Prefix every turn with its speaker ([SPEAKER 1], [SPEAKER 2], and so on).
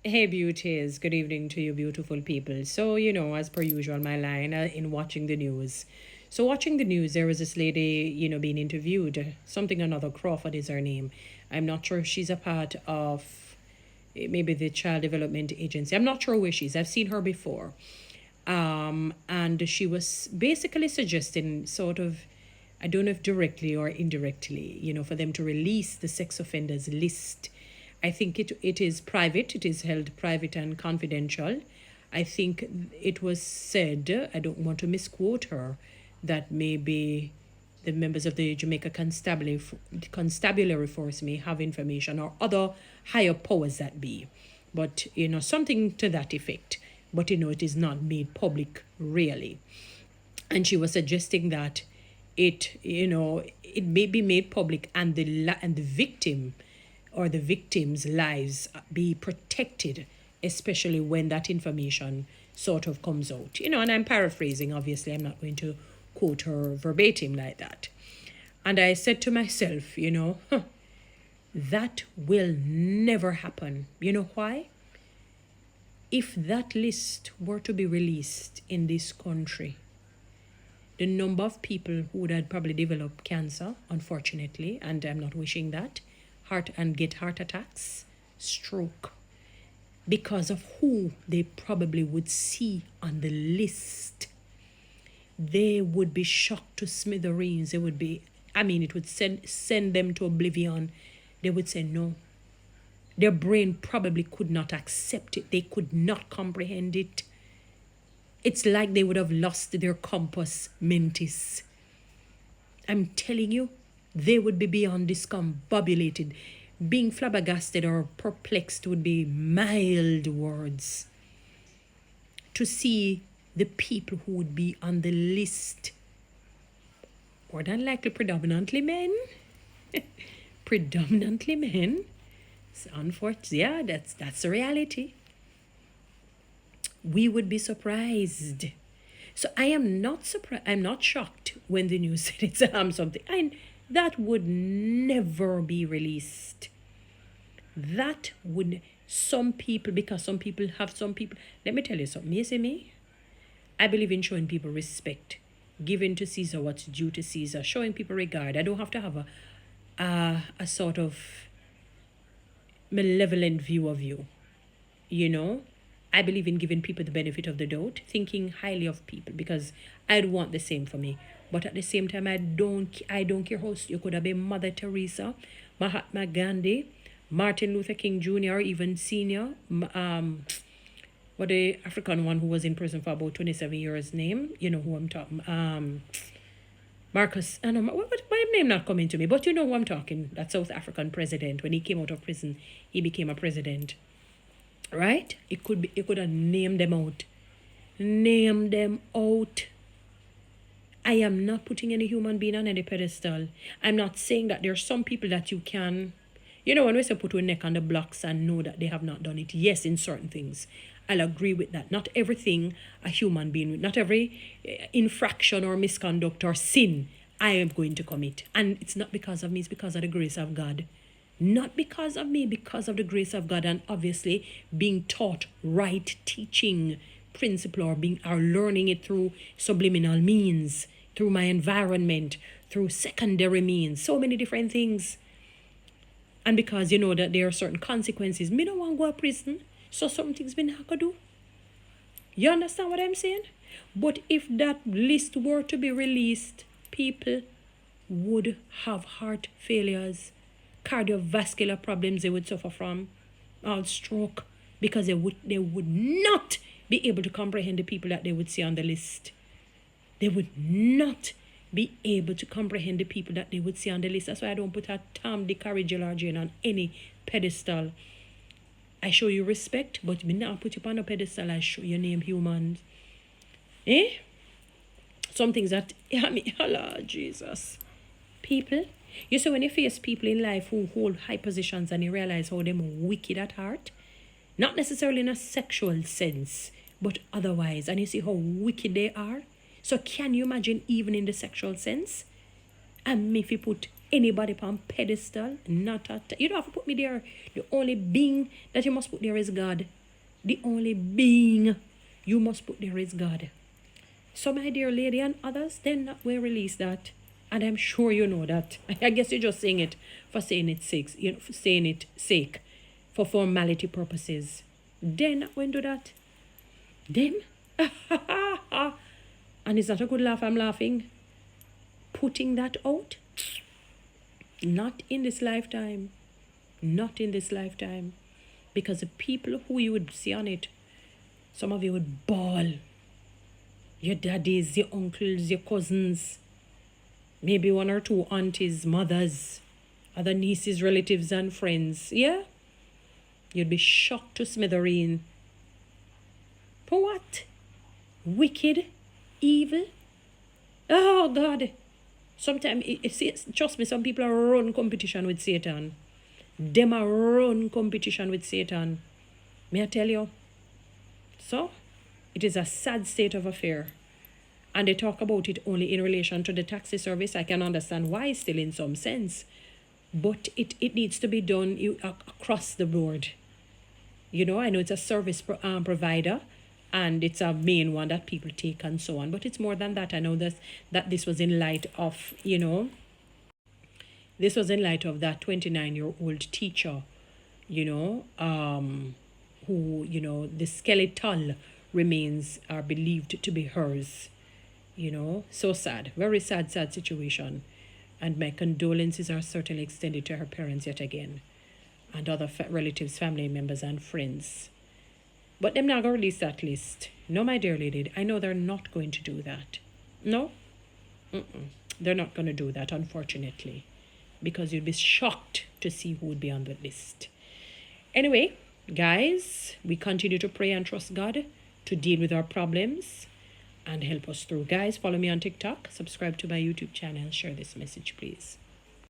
[SPEAKER 1] Hey, beauties. Good evening to you, beautiful people. So, as per usual, my line in watching the news. So, watching the news, there was this lady, being interviewed. Something another, Crawford is her name. I'm not sure if she's a part of maybe the Child Development Agency. I'm not sure where she is. I've seen her before. And she was basically suggesting, sort of, I don't know if directly or indirectly, for them to release the sex offenders list. I think it is private, it is held private and confidential. I think it was said, I don't want to misquote her, that maybe the members of the Jamaica Constabulary Force may have information, or other higher powers that be. But, something to that effect. But, it is not made public, really. And she was suggesting that it may be made public, and the victim or the victims' lives be protected, especially when that information sort of comes out. And I'm paraphrasing, obviously, I'm not going to quote her verbatim like that. And I said to myself, that will never happen. You know why? If that list were to be released in this country, the number of people who would have probably developed cancer, unfortunately, and I'm not wishing that, get heart attacks, stroke, because of who they probably would see on the list, they would be shocked to smithereens. It would send them to oblivion. They would say no. Their brain probably could not accept it. They could not comprehend it. It's like they would have lost their compos mentis. I'm telling you, they would be beyond discombobulated. Being flabbergasted or perplexed would be mild words. To see the people who would be on the list, more than likely predominantly men. Predominantly men. Unfortunately, yeah, that's the reality. We would be surprised. So I am not surprised. I'm not shocked when the news said it's something. That would never be released. That would because some people. Let me tell you something. You see me? I believe in showing people respect, giving to Caesar what's due to Caesar, showing people regard. I don't have to have a sort of malevolent view of you. I believe in giving people the benefit of the doubt, thinking highly of people, because I'd want the same for me. But at the same time, I don't care how you could have been Mother Teresa, Mahatma Gandhi, Martin Luther King Jr., or even Senior. What the African one who was in prison for about 27 years name? You know who I'm talking. Marcus, I don't know, my name not coming to me, but you know who I'm talking. That South African president. When he came out of prison, he became a president. Right? It could have named them out. Name them out. I am not putting any human being on any pedestal. I'm not saying that there are some people that you can, when we say put your neck on the blocks and know that they have not done it. Yes, in certain things. I'll agree with that. Not everything a human being, not every infraction or misconduct or sin I am going to commit. And it's not because of me, it's because of the grace of God. Not because of me, because of the grace of God, and obviously being taught right teaching principle, or learning it through subliminal means, through my environment, through secondary means, so many different things. And because you know that there are certain consequences, me don't want to go to prison, so some things me not gonna do. You understand what I'm saying? But if that list were to be released, people would have heart failures, cardiovascular problems they would suffer from, or stroke, because they would not be able to comprehend the people that they would see on the list. They would not be able to comprehend the people that they would see on the list. That's why I don't put a Tom, Dick, Harry, Jill, or Jane on any pedestal. I show you respect, but me not put you on a pedestal. I show you name humans. Some things that, Lord Jesus. People, you see, when you face people in life who hold high positions and you realize how them wicked at heart, not necessarily in a sexual sense, but otherwise, and you see how wicked they are. So can you imagine even in the sexual sense? And if you put anybody on pedestal. Not at you don't have to put me there. The only being that you must put there is God. The only being you must put there is God. So my dear lady and others, then will release that. And I'm sure you know that. I guess you're just saying it for saying it sake, for saying it sake, for formality purposes. Then when do that? Then? And is that a good laugh? I'm laughing. Putting that out? Not in this lifetime. Not in this lifetime. Because the people who you would see on it, some of you would bawl. Your daddies, your uncles, your cousins, maybe one or two aunties, mothers, other nieces, relatives, and friends. Yeah? You'd be shocked to smithereen. For what? Wicked? Evil? Oh, God. Sometimes, trust me, some people are run competition with Satan. Them are run competition with Satan. May I tell you? So, it is a sad state of affair. And they talk about it only in relation to the taxi service. I can understand why still in some sense. But it needs to be done across the board. You know, I know it's a service provider. And it's a main one that people take and so on. But it's more than that. I know that this was in light of, this was in light of that 29-year-old teacher, who, the skeletal remains are believed to be hers. So sad. Very sad situation. And my condolences are certainly extended to her parents yet again. And other relatives, family members, and friends. But them not going to release that list. No, my dear lady, I know they're not going to do that. No? They're not going to do that, unfortunately. Because you'd be shocked to see who would be on the list. Anyway, guys, we continue to pray and trust God to deal with our problems and help us through. Guys, follow me on TikTok. Subscribe to my YouTube channel. Share this message, please.